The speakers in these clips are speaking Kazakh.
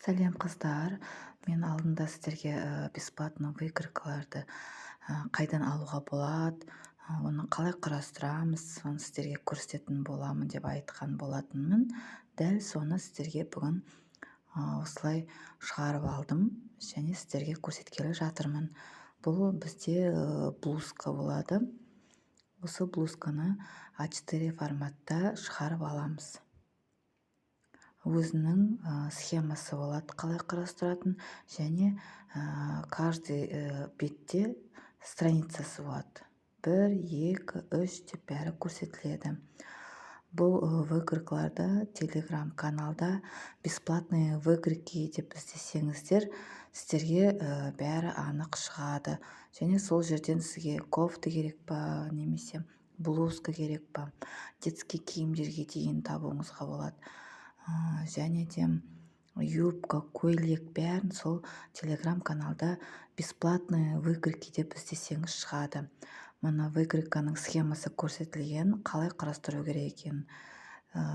Сәлем қыздар, мен алдында сіздерге бесплатно выкройкаларды қайдан алуға болады, оны қалай құрастырамыз, соны сіздерге көрсететін боламын деп айтқан болатынмын. Дәл соны сіздерге бүгін осылай шығарып алдым және сіздерге көрсеткелі жатырмын. Бұл бізде блузка болады. Осы блузканы А4 форматта шығарып аламыз. Өзінің схемасы болады, қалай құрастыратын, және каждый бетте страницасы болады. 1, 2, 3 деп бәрі көрсетіледі. Бұл выкройкаларда телеграм-каналда бесплатные выкройки деп іздесеңіздер, сіздерге бәрі анық шығады. Және сол жерден сізге кофта керек па, немесе блузка керек па, детский киімдерге дейін табуыңызға болады. Және де юбка, көйлек бәрін сол телеграм-каналда бесплатные выкройки деп іздесеңіз шығады. Мына выкройканың схемасы көрсетілген, қалай құрастыру керек екенін.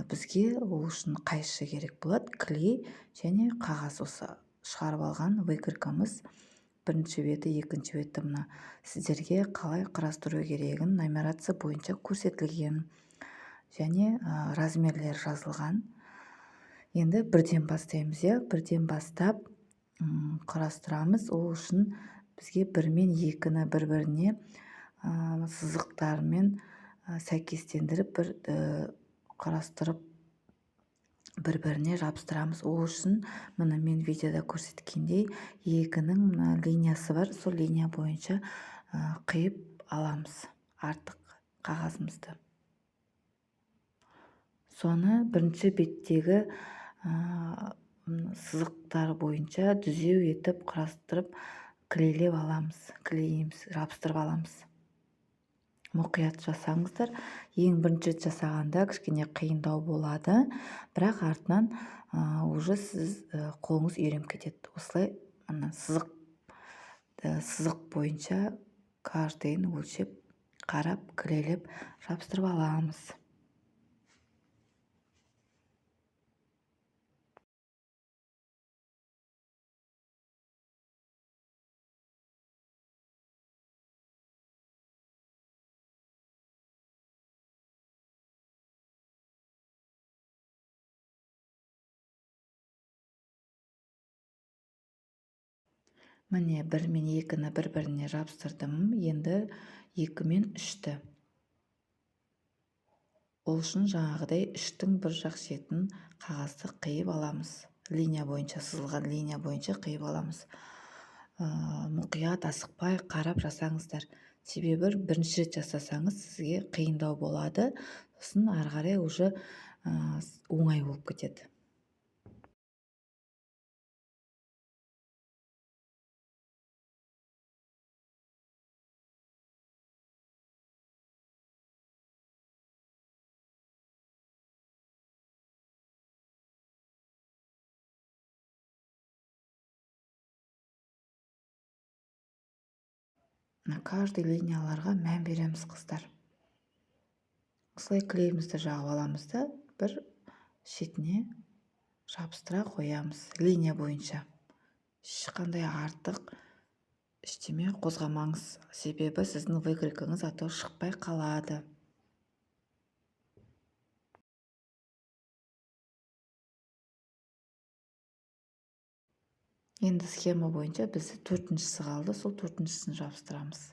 Бізге ол үшін қайшы керек болады, клей және қағаз. Осы шығарып алған выкройкамыз бірінші беті, екінші беті мына сіздерге қалай құрастыру керегін нумерация бойынша көрсетілген және размерлер жазылған. Енді бірден бастаймыз. Бірден бастап құрастырамыз. Ол үшін бізге 1 мен 2-ні бір-біріне сызықтармен сәйкестендіріп құрастырып бір-біріне жабыстырамыз. Ол үшін мына мен видеода көрсеткендей 2-ның линиясы бар. Сол линия бойынша қиып аламыз артық қағазымызды. Соны бірінші беттегі сызықтар бойынша дүзеу етіп құрастырып клейлеп аламыз, клейіміз, жабыстырып аламыз. Мұқият жасаңыздар. Ең бірінші жасағанда кішкене қиындау болады, бірақ артынан уже сіз қолыңыз үйреніп кетеді. Осылай сызық бойынша каждыйын өлшеп, қарап, клейлеп жабыстырып аламыз. Міне 1 мен 2-ні бір-біріне жабыстырдым. Енді 2 мен 3-ті. Ол үшін жаңағыдай 3-тің бір жақ шетін қағазды қиып аламыз. Линия бойынша, сызылған линия бойынша қиып аламыз. Мұқият, асықпай қарап жасаңыздар. Себебі бірінші рет жасасаңыз сізге қиындау болады. Сосын ары қарай уже оңай болып кетеді. Каждый линияларға мән береміз, қыздар. Осылай клейімізді жағып аламыз да, бір шетіне жабыстыра қоямыз линия бойынша. Ешқандай артық ештеме қозғамаңыз, себебі сіздің выкройкаңыз атау шықпай қалады. Енді схема бойынша бізді 4-шісі қалды, сол 4-шісін жабыстырамыз.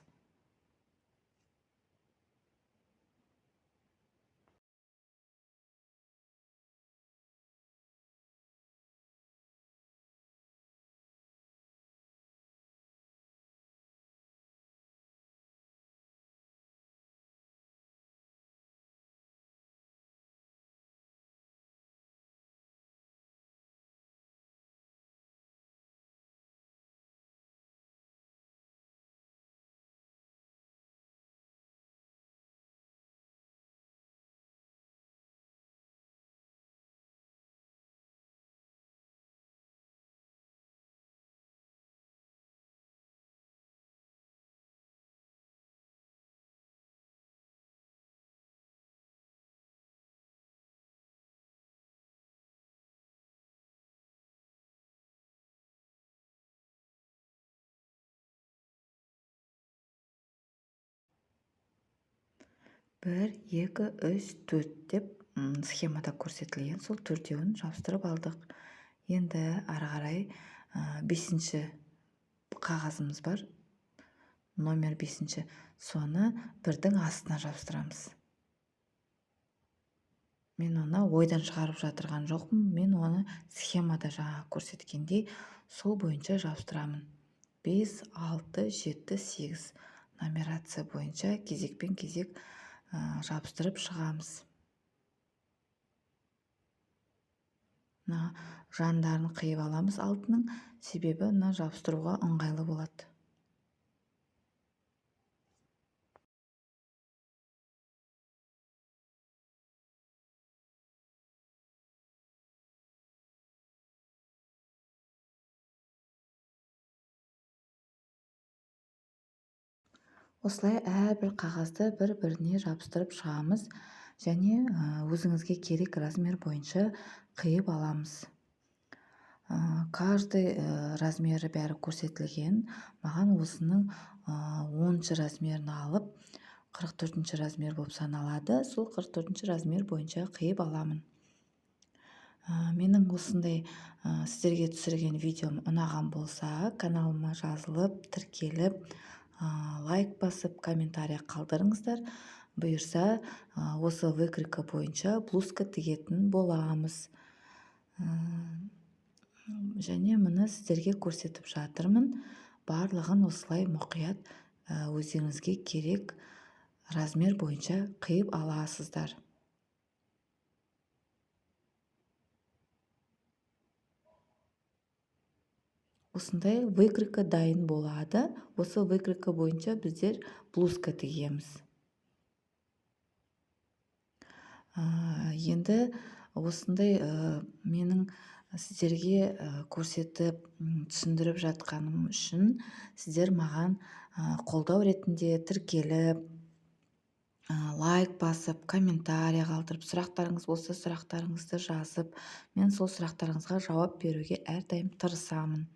1 2 3 4 деп схемада көрсетілген сол төртеуін жабыстырып алдық. Енді ары қарай 5-ші қағазымыз бар, номер 5-ші, соны 1-дің астына жабыстырамыз. Мен оны ойдан шығарып жатырған жоқпын, мен оны схемада жаңа көрсеткендей сол бойынша жабыстырамын. 5, 6, 7, 8 нумерация бойынша кезекпен кезек жабыстырып шығамыз. Жандарын қиып аламыз алтының, себебі жабыстыруға ыңғайлы болады. Осылай әрбір қағазды бір-біріне жабыстырып шығамыз және өзіңізге керек размер бойынша қиып аламыз. Каждый размері бәрі көрсетілген. Маған осының 10-ші размерін алып, 44-ші размер болып саналады. Сол 44-ші размер бойынша қиып аламын. Менің осындай сіздерге түсірген видеом ұнаған болса, каналыма жазылып, тіркеліп, лайк басып, комментарий қалдырыңыздар. Бұйырса, осы выкройка бойынша блузка тігетін боламыз. Және мұны сіздерге көрсетіп жатырмын. Барлығын осылай мұқият өздеріңізге керек размер бойынша қиып аласыздар. Осындай выкройка дайын болады. Осы выкройка бойынша біздер блузка тігеміз. Енді осындай менің сіздерге көрсетіп, түсіндіріп жатқаным үшін сіздер маған қолдау ретінде тіркеліп, лайк басып, комментарий қалдырып, сұрақтарыңыз болса, сұрақтарыңызды жазып, мен сол сұрақтарыңызға жауап беруге әрдайым тырысамын.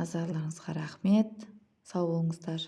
Назарларыңызға рахмет. Сау болыңыздар.